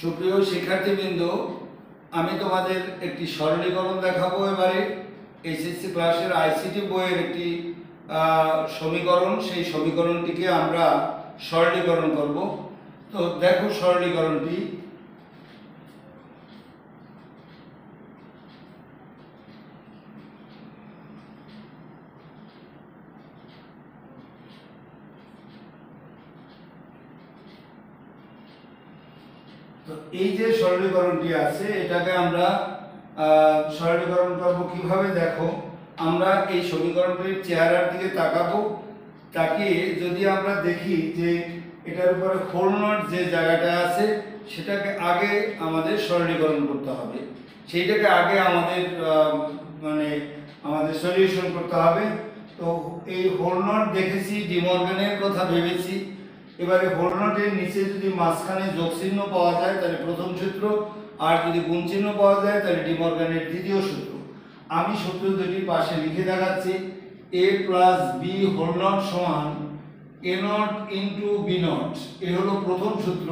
সুপ্রিয় শিক্ষার্থীবৃন্দ, আমি তোমাদের একটি সরলীকরণ দেখাবো। এবারে এসএসসি ক্লাসের আইসিটি বইয়ের একটি সমীকরণ, সেই সমীকরণটিকে আমরা সরলীকরণ করব। তো দেখো সরলীকরণটি। তো এই যে সরলীকরণটি আছে, এটাকে আমরা সরলীকরণ করব কিভাবে। দেখো, আমরা এই সমীকরণটির চেহারার দিকে তাকাবো। তাকিয়ে যদি আমরা দেখি যে এটার উপরে হোল নট যে জায়গাটা আছে, সেটাকে আগে আমাদের সরলীকরণ করতে হবে, সেইটাকে আগে আমাদের আমাদের সলিউশন করতে হবে। তো এই হোল নট দেখেছি, ডিমর্গানের কথা ভেবেছি। এবারে হোল নটের নিচে যদি মাঝখানে যোগ চিহ্ন পাওয়া যায় তাহলে প্রথম সূত্র, আর যদি গুণ চিহ্ন পাওয়া যায় তাহলে ডিমর্গানের দ্বিতীয় সূত্র। আমি সূত্র দুটি পাশে লিখে দেখাচ্ছি। a plus B whole not সমান a not into B not, এ হলো প্রথম সূত্র।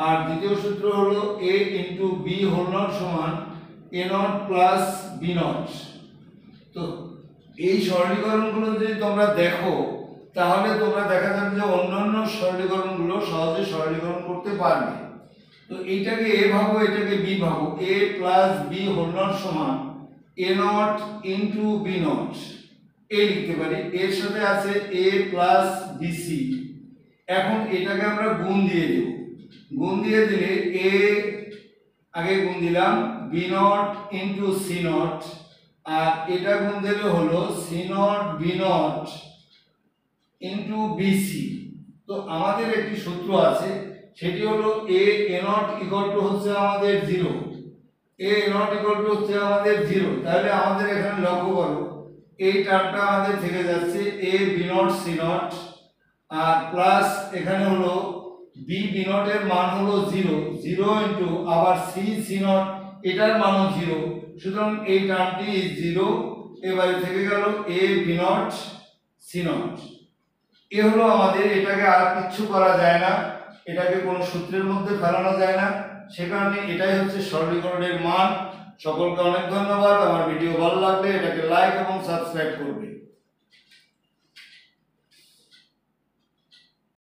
আর দ্বিতীয় সূত্র হলো a into B whole not সমান a not plus B not. তো এই সরলীকরণগুলো যদি তোমরা দেখো, তাহলে তোমরা দেখা যাবে যে অন্যান্য সরলীকরণগুলো সহজে সরলীকরণ করতে পারবে। তো এইটাকে এ ভাবো, এটাকে বি ভাবো। a plus B whole not সমান a not into B not, এই লিখতে পারি। এর সাথে আছে a প্লাস বিসি। এখন এটাকে আমরা গুণ দিয়ে দেব। গুণ দিয়ে দিলে a আগে গুণ দিলাম B not into C not, আর এটা গুণ দিলে হলো C not B not into BC. তো আমাদের একটি সূত্র আছে, সেটি হলো a নট ইকুয়াল টু হচ্ছে আমাদের 0, a নট ইকুয়াল টু হচ্ছে আমাদের 0। তাহলে আমাদের এখানে লক্ষ্য করো, এই টার্মটা আমাদের থেকে যাচ্ছে a B not C not, আর প্লাস এখানে হলো বি বি নট এর মান হলো 0 ইন্টু আবার সি সি নট, এটার মানও 0। সুতরাং এই টার্মটি 0। এবারে থেকে গেল a B not C not. এ হলো আমাদের, এটাকে আর কিছু করা যায় না, এটাকে কোনো সূত্রের মধ্যে ফেলানো যায় না, সে কারণে এটাই হচ্ছে সরলীকরণের মান। সকলকে অনেক ধন্যবাদ। আমার ভিডিও ভালো লাগলে এটাকে লাইক এবং সাবস্ক্রাইব করবে।